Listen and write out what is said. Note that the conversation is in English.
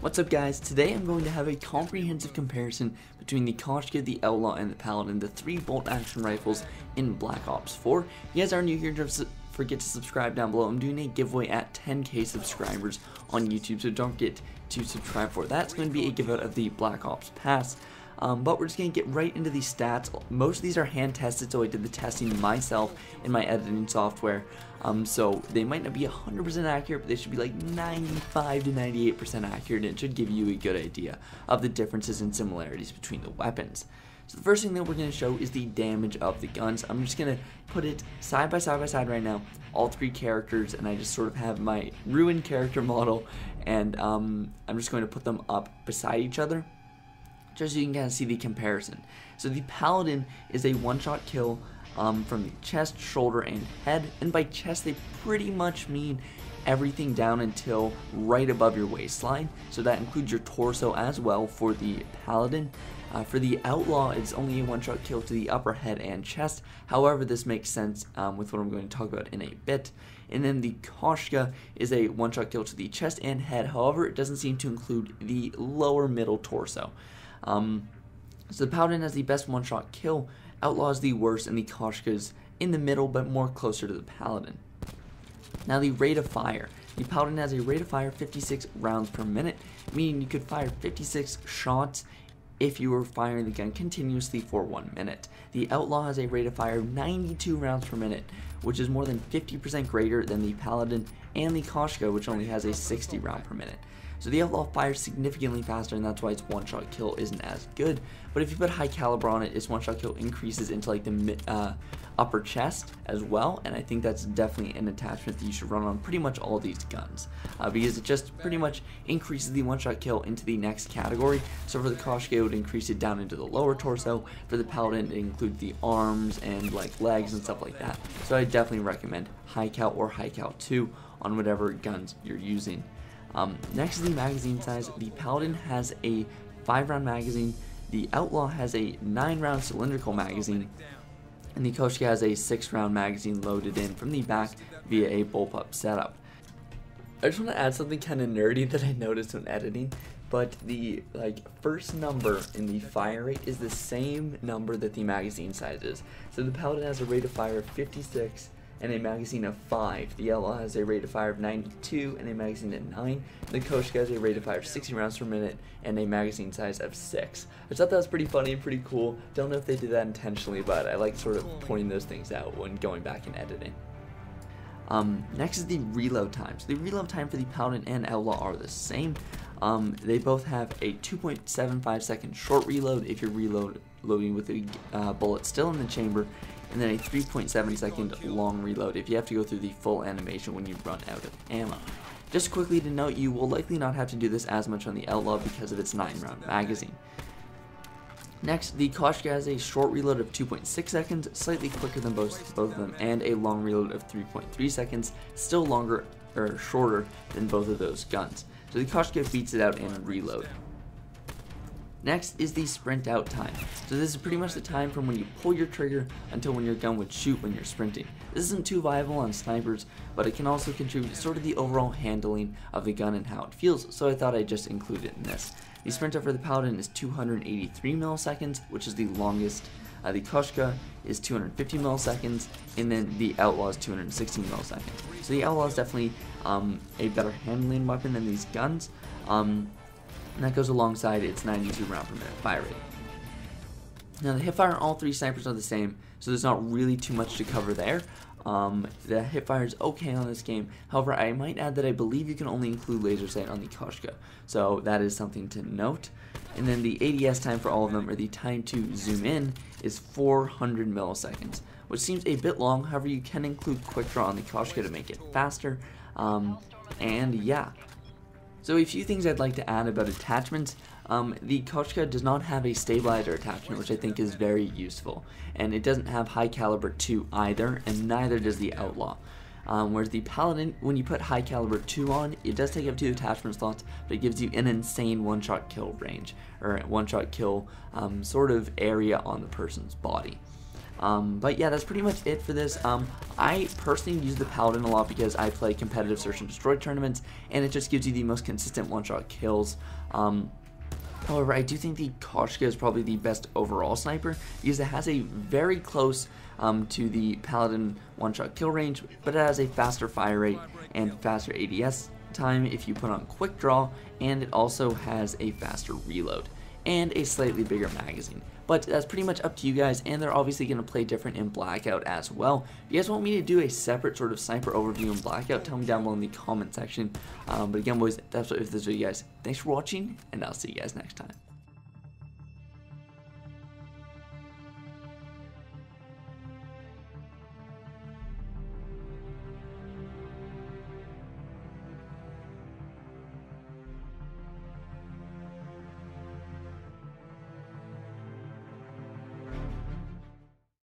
What's up guys, today I'm going to have a comprehensive comparison between the Koshka, the Outlaw, and the Paladin, the 3 bolt action rifles in Black Ops 4. If you guys are new here, don't forget to subscribe down below. I'm doing a giveaway at 10k subscribers on YouTube, so don't forget to subscribe for that. It's going to be a giveaway of the Black Ops Pass. But we're just going to get right into these stats. Most of these are hand tested, so I did the testing myself in my editing software. So they might not be 100% accurate, but they should be like 95 to 98% accurate, and it should give you a good idea of the differences and similarities between the weapons. So the first thing that we're going to show is the damage of the guns. I'm just going to put it side by side right now, all 3 characters, and I just sort of have my ruined character model, and I'm just going to put them up beside each other, just so you can kind of see the comparison. So the Paladin is a one-shot kill from the chest, shoulder, and head, and by chest they pretty much mean everything down until right above your waistline, so that includes your torso as well for the Paladin. For the Outlaw, it's only a one-shot kill to the upper head and chest. However, this makes sense with what I'm going to talk about in a bit. And then the Koshka is a one-shot kill to the chest and head. However, it doesn't seem to include the lower middle torso. So the Paladin has the best one-shot kill, Outlaw is the worst, and the Koshka is in the middle but more closer to the Paladin. Now the rate of fire. The Paladin has a rate of fire 56 rounds per minute, meaning you could fire 56 shots if you were firing the gun continuously for 1 minute. The Outlaw has a rate of fire of 92 rounds per minute, which is more than 50% greater than the Paladin and the Koshka, which only has a 60 round per minute. So the Outlaw fires significantly faster, and that's why its one-shot kill isn't as good. But if you put high caliber on it, its one-shot kill increases into like the upper chest as well, and I think that's definitely an attachment that you should run on pretty much all these guns, because it just pretty much increases the one-shot kill into the next category. So for the Koshka, it would increase it down into the lower torso. For the Paladin, it includes the arms and like legs and stuff like that. So I definitely recommend high cal or high cal 2 on whatever guns you're using. Next is the magazine size. The Paladin has a 5-round magazine, the Outlaw has a 9-round cylindrical magazine, and the Koshka has a 6-round magazine loaded in from the back via a bullpup setup. I just want to add something kind of nerdy that I noticed when editing, but the first number in the fire rate is the same number that the magazine size is. So the Paladin has a rate of fire of 56 and a magazine of 5. The Outlaw has a rate of fire of 92 and a magazine of 9. The Koshka has a rate of fire of 60 rounds per minute and a magazine size of 6. I thought that was pretty funny and pretty cool. Don't know if they did that intentionally, but I like sort of pointing those things out when going back and editing. Next is the reload time. So the reload time for the Paladin and Outlaw are the same. They both have a 2.75 second short reload if you're reloading with the bullet still in the chamber, and then a 3.7 second long reload if you have to go through the full animation when you run out of ammo. Just quickly to note, you will likely not have to do this as much on the Outlaw because of its 9-round magazine. Next, the Koshka has a short reload of 2.6 seconds, slightly quicker than both of them, and a long reload of 3.3 seconds, still longer or shorter than both of those guns. So the Koshka beats it out in reload. Next is the sprint out time. So this is pretty much the time from when you pull your trigger until when your gun would shoot when you're sprinting. This isn't too viable on snipers, but it can also contribute to sort of the overall handling of the gun and how it feels, so I thought I'd just include it in this. The sprint out for the Paladin is 283 milliseconds, which is the longest. The Koshka is 250 milliseconds, and then the Outlaw is 216 milliseconds. So the Outlaw is definitely a better handling weapon than these guns. And that goes alongside its 92 round per minute fire rate. Now the Hipfire on all 3 snipers are the same, so there's not really too much to cover there. The Hipfire is okay on this game. However, I might add that I believe you can only include laser sight on the Koshka, so that is something to note. And then the ADS time for all of them, or the time to zoom in, is 400 milliseconds, which seems a bit long. However, you can include quick draw on the Koshka to make it faster, and yeah. So a few things I'd like to add about attachments. The Koshka does not have a stabilizer attachment, which I think is very useful, and it doesn't have high caliber 2 either, and neither does the Outlaw. Whereas the Paladin, when you put high caliber 2 on, it does take up 2 attachment slots, but it gives you an insane one-shot kill range, or one-shot kill sort of area on the person's body. But yeah, that's pretty much it for this. I personally use the Paladin a lot because I play competitive search and destroy tournaments, and it just gives you the most consistent one-shot kills. However, I do think the Koshka is probably the best overall sniper because it has a very close to the Paladin one-shot kill range, but it has a faster fire rate and faster ADS time if you put on quick draw, and it also has a faster reload and a slightly bigger magazine. But that's pretty much up to you guys, and they're obviously going to play different in Blackout as well. If you guys want me to do a separate sort of sniper overview in Blackout, tell me down below in the comment section. But again, boys, that's it for this video, guys. Thanks for watching, and I'll see you guys next time.